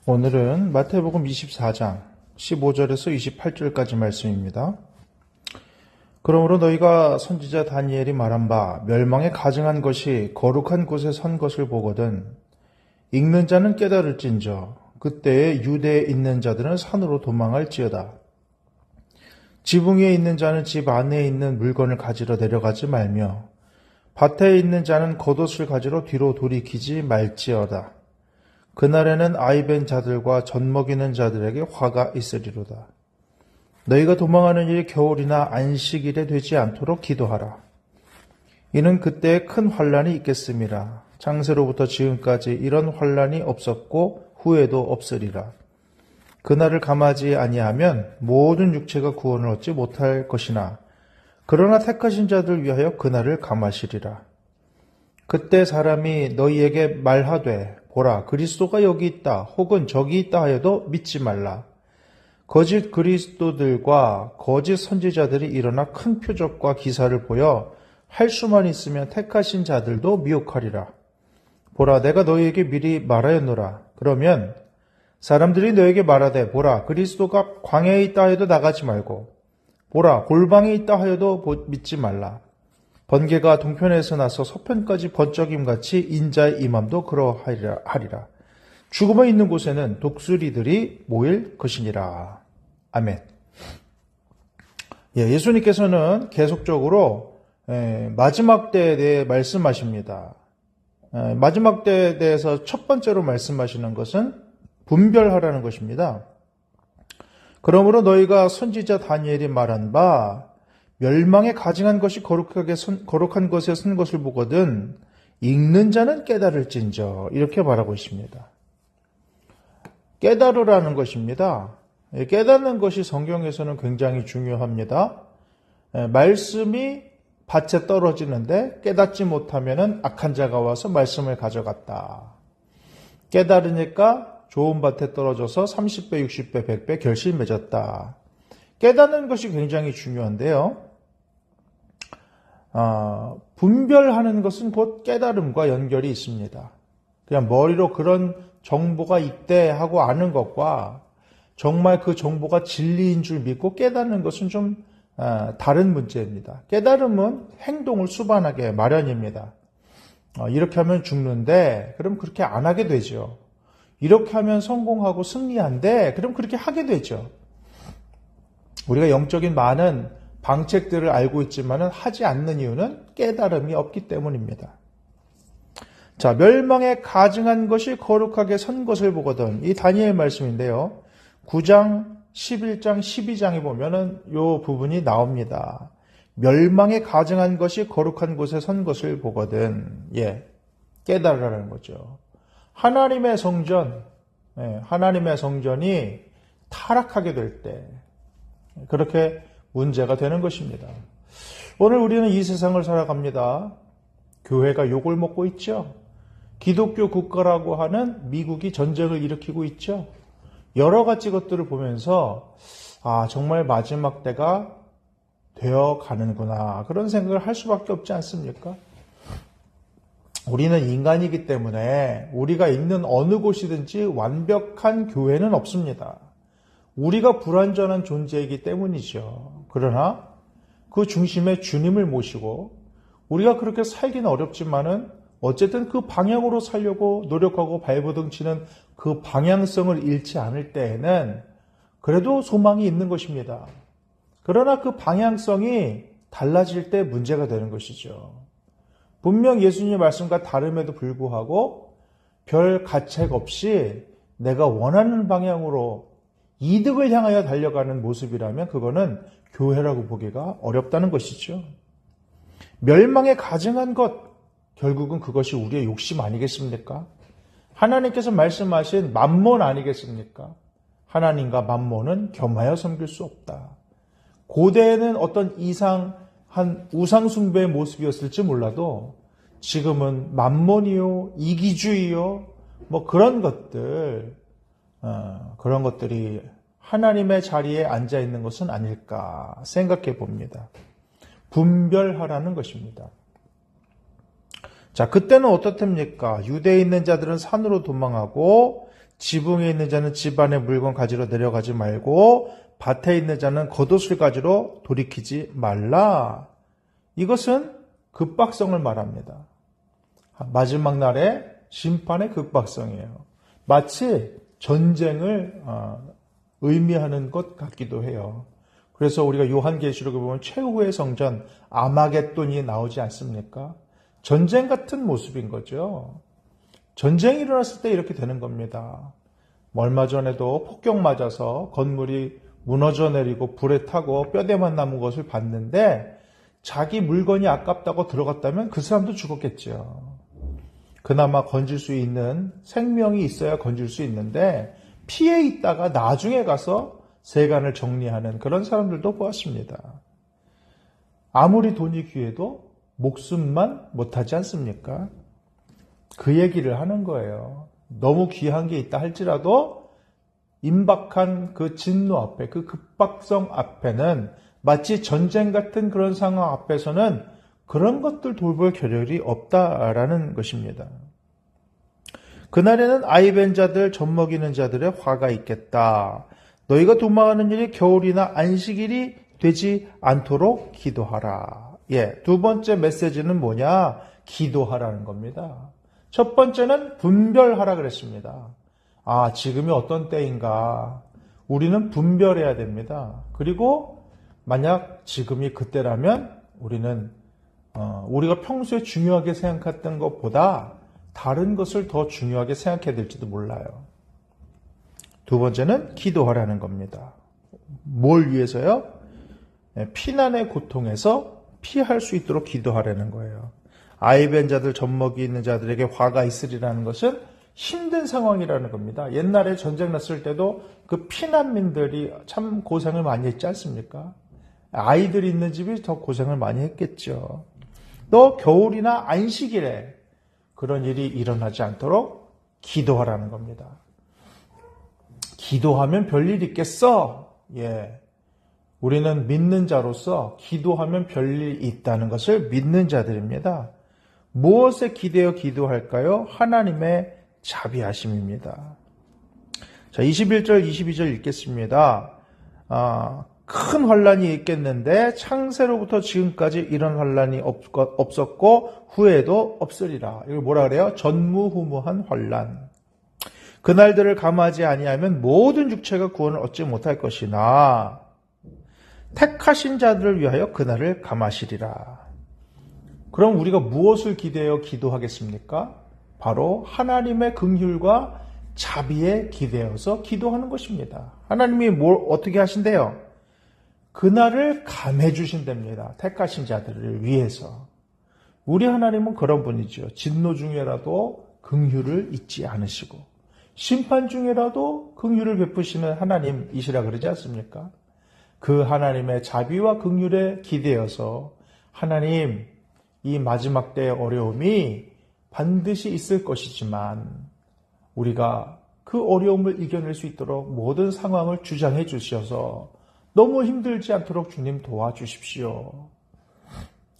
오늘은 마태복음 24장 15절에서 28절까지 말씀입니다. 그러므로 너희가 선지자 다니엘이 말한 바 멸망에 가증한 것이 거룩한 곳에 선 것을 보거든 읽는 자는 깨달을진저 그때에 유대에 있는 자들은 산으로 도망할지어다. 지붕 위에 있는 자는 집 안에 있는 물건을 가지러 내려가지 말며 밭에 있는 자는 겉옷을 가지러 뒤로 돌이키지 말지어다. 그날에는 아이벤 자들과 젖먹이는 자들에게 화가 있으리로다. 너희가 도망하는 일이 겨울이나 안식일에 되지 않도록 기도하라. 이는 그때에 큰 환란이 있겠음이라. 창세로부터 지금까지 이런 환란이 없었고 후에도 없으리라. 그날을 감하지 아니하면 모든 육체가 구원을 얻지 못할 것이나 그러나 택하신 자들 위하여 그날을 감하시리라. 그때 사람이 너희에게 말하되 보라 그리스도가 여기 있다 혹은 저기 있다 하여도 믿지 말라. 거짓 그리스도들과 거짓 선지자들이 일어나 큰 표적과 기사를 보여 할 수만 있으면 택하신 자들도 미혹하리라. 보라 내가 너희에게 미리 말하였노라. 그러면 사람들이 너에게 말하되 보라 그리스도가 광야에 있다 하여도 나가지 말고 보라 골방에 있다 하여도 믿지 말라. 번개가 동편에서 나서 서편까지 번쩍임같이 인자의 임함도 그러하리라. 죽음에 있는 곳에는 독수리들이 모일 것이니라. 아멘. 예수님께서는 계속적으로 마지막 때에 대해 말씀하십니다. 마지막 때에 대해서 첫 번째로 말씀하시는 것은 분별하라는 것입니다. 그러므로 너희가 선지자 다니엘이 말한 바 멸망에 가증한 것이 거룩한 것에 선 것을 보거든 읽는 자는 깨달을진저 이렇게 말하고 있습니다. 깨달으라는 것입니다. 깨닫는 것이 성경에서는 굉장히 중요합니다. 말씀이 밭에 떨어지는데 깨닫지 못하면 악한 자가 와서 말씀을 가져갔다. 깨달으니까 좋은 밭에 떨어져서 30배, 60배, 100배 결실 맺었다. 깨닫는 것이 굉장히 중요한데요. 분별하는 것은 곧 깨달음과 연결이 있습니다. 그냥 머리로 그런 정보가 있대 하고 아는 것과 정말 그 정보가 진리인 줄 믿고 깨닫는 것은 좀 다른 문제입니다. 깨달음은 행동을 수반하게 마련입니다. 이렇게 하면 죽는데 그럼 그렇게 안 하게 되죠. 이렇게 하면 성공하고 승리한데 그럼 그렇게 하게 되죠. 우리가 영적인 많은 방책들을 알고 있지만 하지 않는 이유는 깨달음이 없기 때문입니다. 자, 멸망에 가증한 것이 거룩하게 선 것을 보거든. 이 다니엘 말씀인데요. 9장, 11장, 12장에 보면은 이 부분이 나옵니다. 멸망에 가증한 것이 거룩한 곳에 선 것을 보거든. 깨달으라는 거죠. 하나님의 성전, 하나님의 성전이 타락하게 될 때, 그렇게 문제가 되는 것입니다. 오늘 우리는 이 세상을 살아갑니다. 교회가 욕을 먹고 있죠. 기독교 국가라고 하는 미국이 전쟁을 일으키고 있죠. 여러 가지 것들을 보면서 정말 마지막 때가 되어 가는구나 그런 생각을 할 수밖에 없지 않습니까? 우리는 인간이기 때문에 우리가 있는 어느 곳이든지 완벽한 교회는 없습니다. 우리가 불완전한 존재이기 때문이죠. 그러나 그 중심에 주님을 모시고 우리가 그렇게 살기는 어렵지만은 어쨌든 그 방향으로 살려고 노력하고 발버둥 치는 그 방향성을 잃지 않을 때에는 그래도 소망이 있는 것입니다. 그러나 그 방향성이 달라질 때 문제가 되는 것이죠. 분명 예수님의 말씀과 다름에도 불구하고 별 가책 없이 내가 원하는 방향으로 이득을 향하여 달려가는 모습이라면 그거는 교회라고 보기가 어렵다는 것이죠. 멸망에 가증한 것, 결국은 그것이 우리의 욕심 아니겠습니까? 하나님께서 말씀하신 맘몬 아니겠습니까? 하나님과 맘몬은 겸하여 섬길 수 없다. 고대에는 어떤 이상한 우상숭배의 모습이었을지 몰라도 지금은 맘몬이요, 이기주의요, 그런 것들이 하나님의 자리에 앉아 있는 것은 아닐까 생각해 봅니다. 분별하라는 것입니다. 자, 그때는 어떻답니까? 유대에 있는 자들은 산으로 도망하고 지붕에 있는 자는 집 안에 물건 가지러 내려가지 말고 밭에 있는 자는 겉옷을 가지러 돌이키지 말라. 이것은 급박성을 말합니다. 마지막 날의 심판의 급박성이에요. 마치 전쟁을 의미하는 것 같기도 해요. 그래서 우리가 요한계시록에 보면 최후의 성전 아마겟돈이 나오지 않습니까? 전쟁 같은 모습인 거죠. 전쟁이 일어났을 때 이렇게 되는 겁니다. 얼마 전에도 폭격 맞아서 건물이 무너져 내리고 불에 타고 뼈대만 남은 것을 봤는데 자기 물건이 아깝다고 들어갔다면 그 사람도 죽었겠죠. 그나마 건질 수 있는 생명이 있어야 건질 수 있는데 피해 있다가 나중에 가서 세간을 정리하는 그런 사람들도 보았습니다. 아무리 돈이 귀해도 목숨만 못하지 않습니까? 그 얘기를 하는 거예요. 너무 귀한 게 있다 할지라도 임박한 그 진노 앞에, 그 급박성 앞에는 마치 전쟁 같은 그런 상황 앞에서는 그런 것들 돌볼 겨를이 없다라는 것입니다. 그날에는 아이벤 자들, 젖먹이는 자들의 화가 있겠다. 너희가 도망하는 일이 겨울이나 안식일이 되지 않도록 기도하라. 두 번째 메시지는 뭐냐? 기도하라는 겁니다. 첫 번째는 분별하라 그랬습니다. 지금이 어떤 때인가? 우리는 분별해야 됩니다. 그리고 만약 지금이 그때라면 우리는 우리가 평소에 중요하게 생각했던 것보다 다른 것을 더 중요하게 생각해야 될지도 몰라요. 두 번째는 기도하라는 겁니다. 뭘 위해서요? 피난의 고통에서 피할 수 있도록 기도하라는 거예요. 아이벤 자들, 젖먹이 있는 자들에게 화가 있으리라는 것은 힘든 상황이라는 겁니다. 옛날에 전쟁 났을 때도 그 피난민들이 참 고생을 많이 했지 않습니까? 아이들이 있는 집이 더 고생을 많이 했겠죠. 또 겨울이나 안식일에 그런 일이 일어나지 않도록 기도하라는 겁니다. 기도하면 별일 있겠어? 우리는 믿는 자로서 기도하면 별일 있다는 것을 믿는 자들입니다. 무엇에 기대어 기도할까요? 하나님의 자비하심입니다. 자, 21절, 22절 읽겠습니다. 큰 환란이 있겠는데 창세로부터 지금까지 이런 환란이 없었고 후에도 없으리라. 이걸 뭐라 그래요? 전무후무한 환란. 그날들을 감하지 아니하면 모든 육체가 구원을 얻지 못할 것이나 택하신 자들을 위하여 그날을 감하시리라. 그럼 우리가 무엇을 기대어 기도하겠습니까? 바로 하나님의 긍휼과 자비에 기대어서 기도하는 것입니다. 하나님이 뭘 어떻게 하신대요? 그날을 감해 주신답니다. 택하신 자들을 위해서. 우리 하나님은 그런 분이죠. 진노 중에라도 긍휼을 잊지 않으시고 심판 중에라도 긍휼을 베푸시는 하나님이시라 그러지 않습니까? 그 하나님의 자비와 긍휼에 기대어서 하나님, 이 마지막 때의 어려움이 반드시 있을 것이지만 우리가 그 어려움을 이겨낼 수 있도록 모든 상황을 주장해 주셔서 너무 힘들지 않도록 주님 도와주십시오.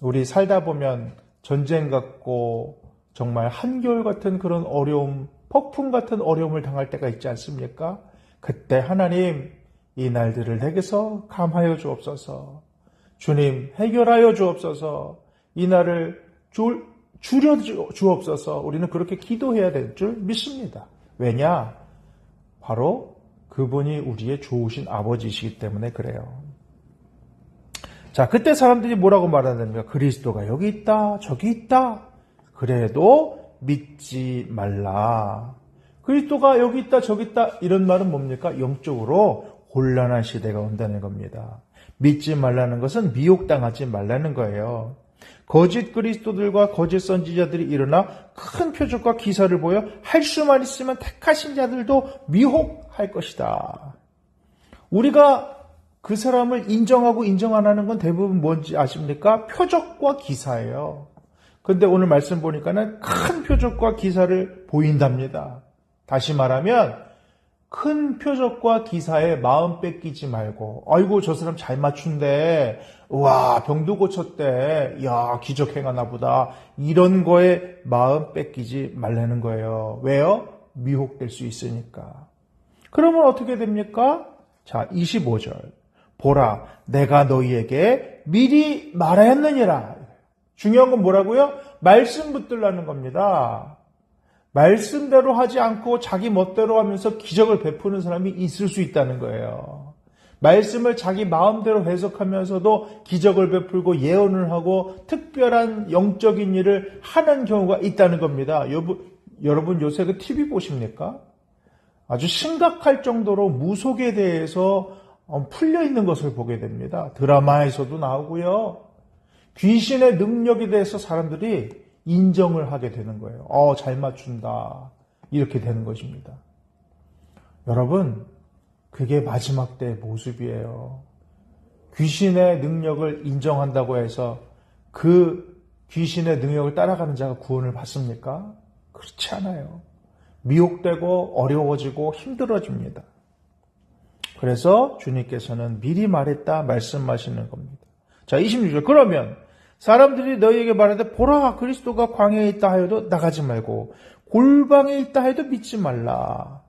우리 살다 보면 전쟁 같고 정말 한겨울 같은 그런 어려움, 폭풍 같은 어려움을 당할 때가 있지 않습니까? 그때 하나님, 이 날들을 내게서 감하여 주옵소서. 주님, 해결하여 주옵소서. 이 날을 줄여 주옵소서. 우리는 그렇게 기도해야 될 줄 믿습니다. 왜냐? 바로 그분이 우리의 좋으신 아버지이시기 때문에 그래요. 자, 그때 사람들이 뭐라고 말하느냐? 그리스도가 여기 있다, 저기 있다. 그래도 믿지 말라. 그리스도가 여기 있다, 저기 있다. 이런 말은 뭡니까? 영적으로 곤란한 시대가 온다는 겁니다. 믿지 말라는 것은 미혹당하지 말라는 거예요. 거짓 그리스도들과 거짓 선지자들이 일어나 큰 표적과 기사를 보여 할 수만 있으면 택하신 자들도 미혹할 것이다. 우리가 그 사람을 인정하고 인정 안 하는 건 대부분 뭔지 아십니까? 표적과 기사예요. 근데 오늘 말씀 보니까는 큰 표적과 기사를 보인답니다. 다시 말하면 큰 표적과 기사에 마음 뺏기지 말고, 아이고 저 사람 잘 맞춘대, 우와 병도 고쳤대, 야 기적 행하나 보다, 이런 거에 마음 뺏기지 말라는 거예요. 왜요? 미혹될 수 있으니까. 그러면 어떻게 됩니까? 자, 25절. 보라, 내가 너희에게 미리 말하였느니라. 중요한 건 뭐라고요? 말씀 붙들라는 겁니다. 말씀대로 하지 않고 자기 멋대로 하면서 기적을 베푸는 사람이 있을 수 있다는 거예요. 말씀을 자기 마음대로 해석하면서도 기적을 베풀고 예언을 하고 특별한 영적인 일을 하는 경우가 있다는 겁니다. 여러분 요새 그 TV 보십니까? 아주 심각할 정도로 무속에 대해서 풀려 있는 것을 보게 됩니다. 드라마에서도 나오고요. 귀신의 능력에 대해서 사람들이 인정을 하게 되는 거예요. 잘 맞춘다. 이렇게 되는 것입니다. 여러분, 그게 마지막 때의 모습이에요. 귀신의 능력을 인정한다고 해서 그 귀신의 능력을 따라가는 자가 구원을 받습니까? 그렇지 않아요. 미혹되고 어려워지고 힘들어집니다. 그래서 주님께서는 미리 말했다 말씀하시는 겁니다. 자, 26절. 그러면 사람들이 너희에게 말하되 보라 그리스도가 광야에 있다 하여도 나가지 말고 골방에 있다 해도 믿지 말라.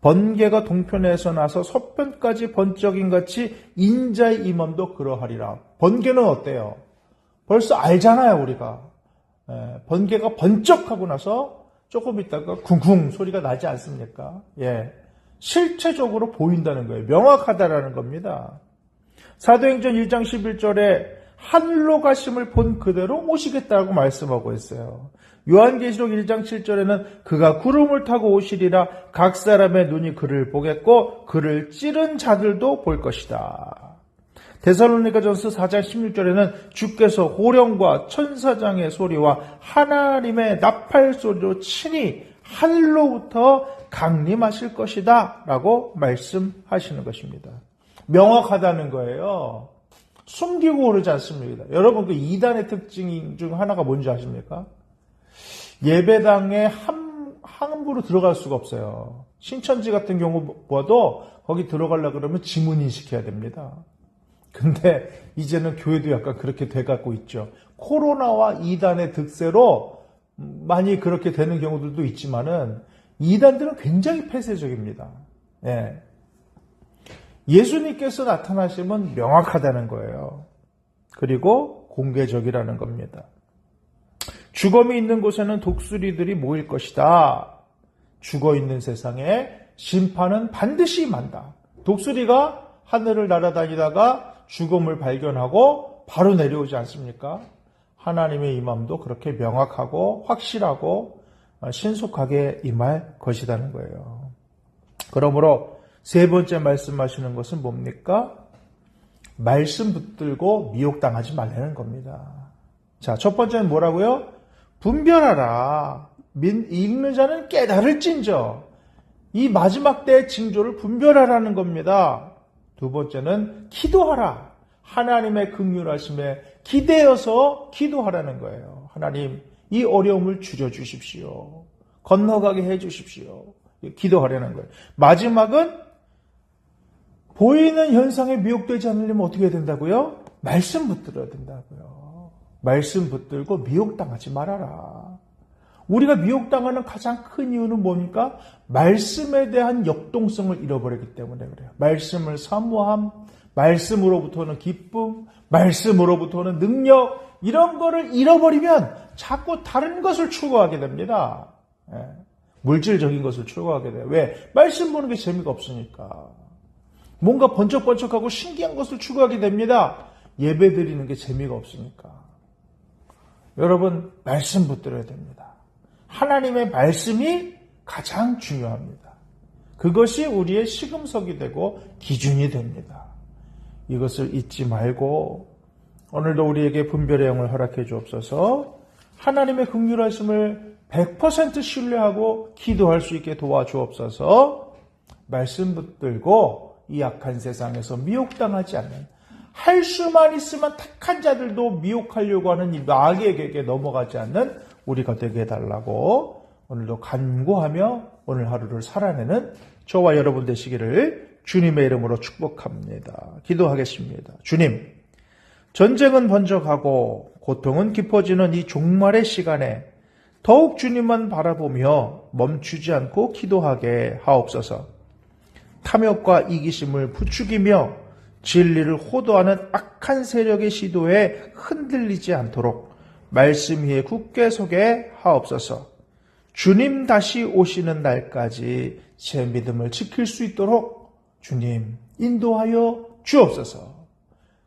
번개가 동편에서 나서 서편까지 번쩍인 같이 인자의 임함도 그러하리라. 번개는 어때요? 벌써 알잖아요, 우리가. 번개가 번쩍하고 나서 조금 있다가 쿵쿵 소리가 나지 않습니까? 예. 실체적으로 보인다는 거예요. 명확하다라는 겁니다. 사도행전 1장 11절에 하늘로 가심을 본 그대로 오시겠다고 말씀하고 있어요. 요한계시록 1장 7절에는 그가 구름을 타고 오시리라 각 사람의 눈이 그를 보겠고 그를 찌른 자들도 볼 것이다. 데살로니가전서 4장 16절에는 주께서 호령과 천사장의 소리와 하나님의 나팔 소리로 친히 하늘로부터 강림하실 것이다 라고 말씀하시는 것입니다. 명확하다는 거예요. 숨기고 그러지 않습니다. 여러분 그 이단의 특징 중 하나가 뭔지 아십니까? 예배당에 함부로 들어갈 수가 없어요. 신천지 같은 경우 봐도 거기 들어가려고 그러면 지문인 시켜야 됩니다. 근데 이제는 교회도 약간 그렇게 돼가고 있죠. 코로나와 이단의 득세로 많이 그렇게 되는 경우들도 있지만은 이단들은 굉장히 폐쇄적입니다. 예. 예수님께서 나타나시면 명확하다는 거예요. 그리고 공개적이라는 겁니다. 죽음이 있는 곳에는 독수리들이 모일 것이다. 죽어있는 세상에 심판은 반드시 임한다. 독수리가 하늘을 날아다니다가 죽음을 발견하고 바로 내려오지 않습니까? 하나님의 임함도 그렇게 명확하고 확실하고 신속하게 임할 것이라는 거예요. 그러므로 세 번째 말씀하시는 것은 뭡니까? 말씀 붙들고 미혹당하지 말라는 겁니다. 자, 첫 번째는 뭐라고요? 분별하라. 읽는 자는 깨달을진저. 이 마지막 때의 징조를 분별하라는 겁니다. 두 번째는 기도하라. 하나님의 긍휼하심에 기대어서 기도하라는 거예요. 하나님, 이 어려움을 줄여주십시오. 건너가게 해주십시오. 기도하라는 거예요. 마지막은 보이는 현상에 미혹되지 않으려면 어떻게 해야 된다고요? 말씀 붙들어야 된다고요. 말씀 붙들고 미혹당하지 말아라. 우리가 미혹당하는 가장 큰 이유는 뭡니까? 말씀에 대한 역동성을 잃어버리기 때문에 그래요. 말씀을 사모함, 말씀으로부터는 기쁨, 말씀으로부터는 능력, 이런 거를 잃어버리면 자꾸 다른 것을 추구하게 됩니다. 물질적인 것을 추구하게 돼요. 왜? 말씀 보는 게 재미가 없으니까. 뭔가 번쩍번쩍하고 신기한 것을 추구하게 됩니다. 예배 드리는 게 재미가 없으니까. 여러분, 말씀 붙들어야 됩니다. 하나님의 말씀이 가장 중요합니다. 그것이 우리의 시금석이 되고 기준이 됩니다. 이것을 잊지 말고 오늘도 우리에게 분별의 영을 허락해 주옵소서. 하나님의 긍휼하심을 100% 신뢰하고 기도할 수 있게 도와주옵소서. 말씀 붙들고 이 악한 세상에서 미혹당하지 않는, 할 수만 있으면 택한 자들도 미혹하려고 하는 이 마귀에게 넘어가지 않는 우리가 되게 해달라고 오늘도 간구하며 오늘 하루를 살아내는 저와 여러분 되시기를 주님의 이름으로 축복합니다. 기도하겠습니다. 주님, 전쟁은 번져가고 고통은 깊어지는 이 종말의 시간에 더욱 주님만 바라보며 멈추지 않고 기도하게 하옵소서. 탐욕과 이기심을 부추기며 진리를 호도하는 악한 세력의 시도에 흔들리지 않도록 말씀 위에 굳게 서게 하옵소서. 주님 다시 오시는 날까지 제 믿음을 지킬 수 있도록 주님 인도하여 주옵소서.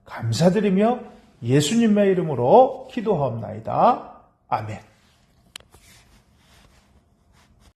감사드리며 예수님의 이름으로 기도하옵나이다. 아멘.